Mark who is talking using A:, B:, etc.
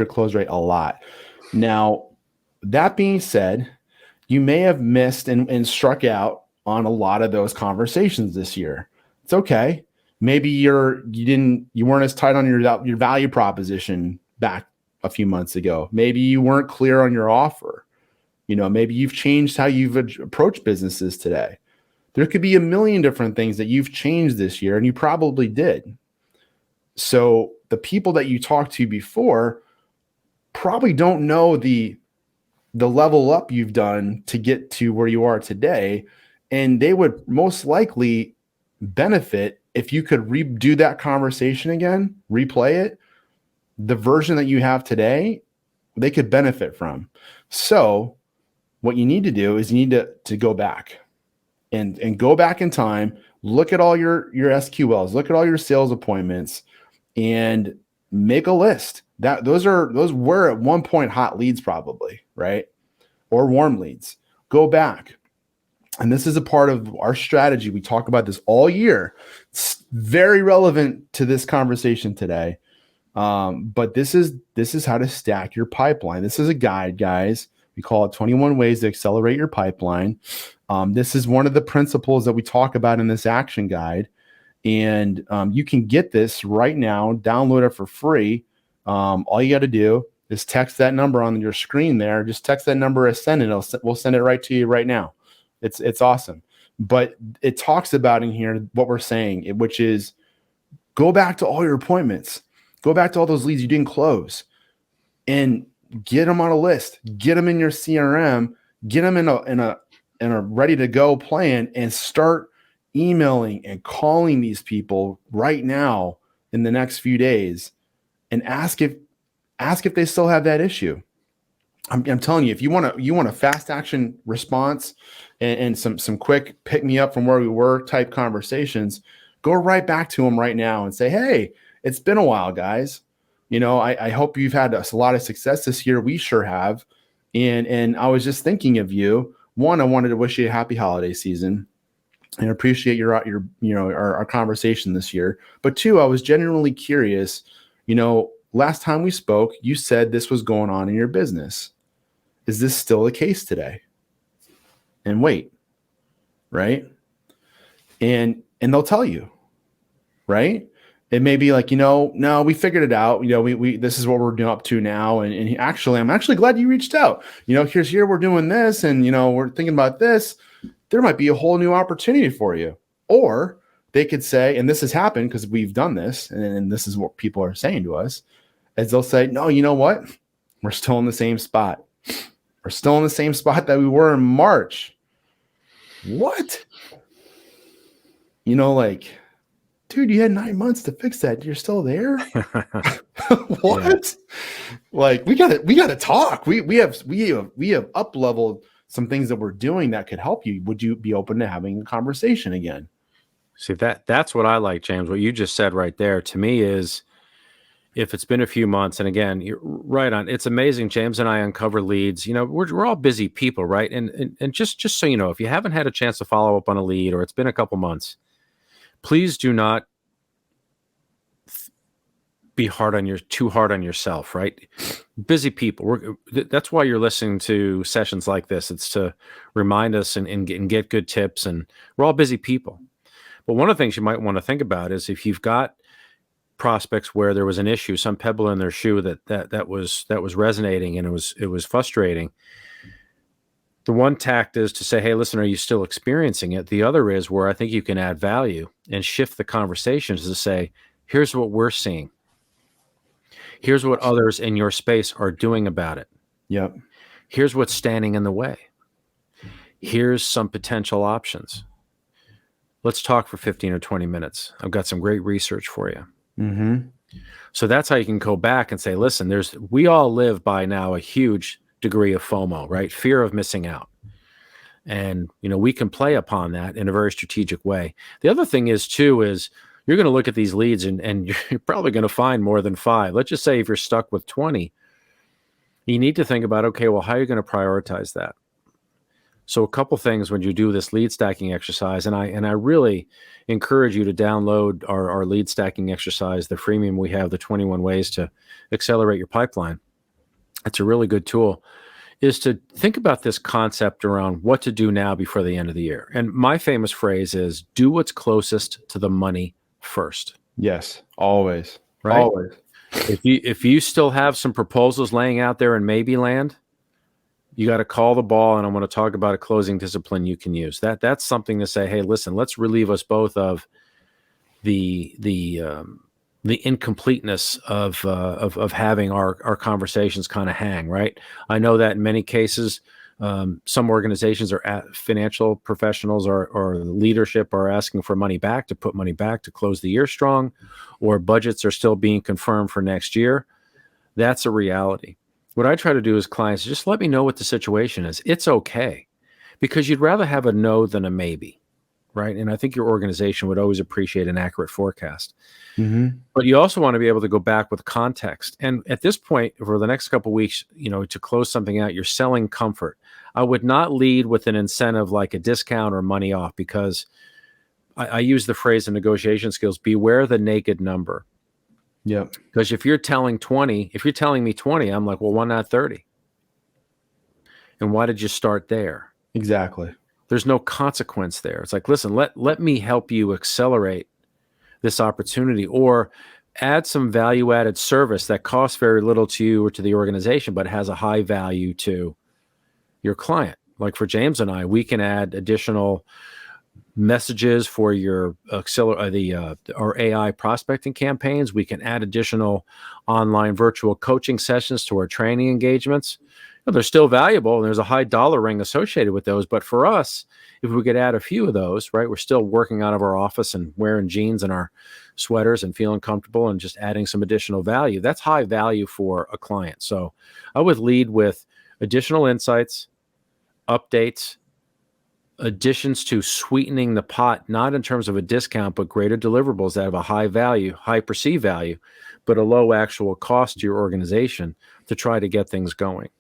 A: your close rate a lot. Now, that being said, you may have missed and struck out on a lot of those conversations this year. It's okay. Maybe you weren't as tight on your value proposition back a few months ago. Maybe you weren't clear on your offer. Maybe you've changed how you've approached businesses today. There could be a million different things that you've changed this year, and you probably did. So the people that you talked to before probably don't know the level up you've done to get to where you are today. And they would most likely benefit if you could redo that conversation again, replay it. The version that you have today, they could benefit from. So what you need to do is you need to go back and go back in time, look at all your SQLs, look at all your sales appointments, and make a list. Those were at one point hot leads probably, right? Or warm leads. Go back. And this is a part of our strategy. We talk about this all year. It's very relevant to this conversation today. But this is how to stack your pipeline. This is a guide, guys. We call it 21 ways to accelerate your pipeline. This is one of the principles that we talk about in this action guide. And you can get this right now, download it for free. All you got to do is text that number on your screen there. Just text that number as send, and we'll send it right to you right now. It's awesome. But it talks about in here what we're saying, which is go back to all your appointments. Go back to all those leads you didn't close and get them on a list. Get them in your CRM. Get them in a ready to go plan, and start emailing and calling these people right now in the next few days, and ask if they still have that issue. I'm telling you, if you want a fast action response and some quick pick me up from where we were type conversations, go right back to them right now and say, hey, it's been a while, guys. I hope you've had a lot of success this year. We sure have. And I was just thinking of you. One, I wanted to wish you a happy holiday season and appreciate our conversation this year. But two, I was genuinely curious. Last time we spoke, you said this was going on in your business. Is this still the case today? And wait, right? And they'll tell you, right? It may be like, no, we figured it out. We this is what we're doing up to now. And actually, I'm actually glad you reached out. Here we're doing this, and we're thinking about this. There might be a whole new opportunity for you. Or they could say, and this has happened because we've done this, and this is what people are saying to us, as they'll say, no, you know what? We're still in the same spot. We're still in the same spot that we were in March. What? Dude, you had 9 months to fix that. You're still there? What? Yeah. We gotta talk. We have up leveled some things that we're doing that could help you. Would you be open to having a conversation again?
B: See, that's what I like, James. What you just said right there to me is, if it's been a few months, and again, you're right on. It's amazing. James and I uncover leads. We're all busy people, right? And just so you know, if you haven't had a chance to follow up on a lead, or it's been a couple months, please do not be too hard on yourself, right? Busy people. That's why you're listening to sessions like this. It's to remind us and get good tips. And we're all busy people. But one of the things you might want to think about is, if you've got prospects where there was an issue, some pebble in their shoe that was resonating, and it was frustrating. The one tact is to say, hey, listen, are you still experiencing it? The other is where I think you can add value and shift the conversations to say, here's what we're seeing. Here's what others in your space are doing about it.
A: Yep.
B: Here's what's standing in the way. Here's some potential options. Let's talk for 15 or 20 minutes. I've got some great research for you.
A: Mm-hmm.
B: So that's how you can go back and say, listen, we all live by now a huge degree of FOMO, right? Fear of missing out. And, we can play upon that in a very strategic way. The other thing is you're going to look at these leads and you're probably going to find more than 5. Let's just say if you're stuck with 20, you need to think about, okay, well, how are you going to prioritize that? So a couple things when you do this lead stacking exercise, and I really encourage you to download our lead stacking exercise, the freemium we have, the 21 ways to accelerate your pipeline. That's a really good tool, is to think about this concept around what to do now before the end of the year. And my famous phrase is do what's closest to the money first,
A: Yes, always.
B: right?
A: Always.
B: If you still have some proposals laying out there in maybe land, you got to call the ball, and I'm going to talk about a closing discipline you can use. That's something to say, hey, listen, let's relieve us both of the incompleteness of having our conversations kind of hang, right? I know that in many cases, some organizations or financial professionals or leadership are asking for money back, to put money back to close the year strong, or budgets are still being confirmed for next year. That's a reality. What I try to do is clients, just let me know what the situation is. It's okay, because you'd rather have a no than a maybe, right? And I think your organization would always appreciate an accurate forecast.
A: Mm-hmm.
B: But you also want to be able to go back with context. And at this point, for the next couple of weeks, to close something out, you're selling comfort. I would not lead with an incentive like a discount or money off, because I use the phrase in negotiation skills, beware the naked number.
A: Yep.
B: Because if you're telling me 20, I'm like, well, why not 30? And why did you start there?
A: Exactly.
B: There's no consequence there. It's like, listen, let me help you accelerate this opportunity, or add some value-added service that costs very little to you or to the organization, but has a high value to your client. Like for James and I, we can add additional messages for your our AI prospecting campaigns. We can add additional online virtual coaching sessions to our training engagements. They're still valuable, and there's a high dollar ring associated with those. But for us, if we could add a few of those, right, we're still working out of our office and wearing jeans and our sweaters and feeling comfortable and just adding some additional value. That's high value for a client. So I would lead with additional insights, updates, additions to sweetening the pot, not in terms of a discount, but greater deliverables that have a high value, high perceived value, but a low actual cost to your organization to try to get things going.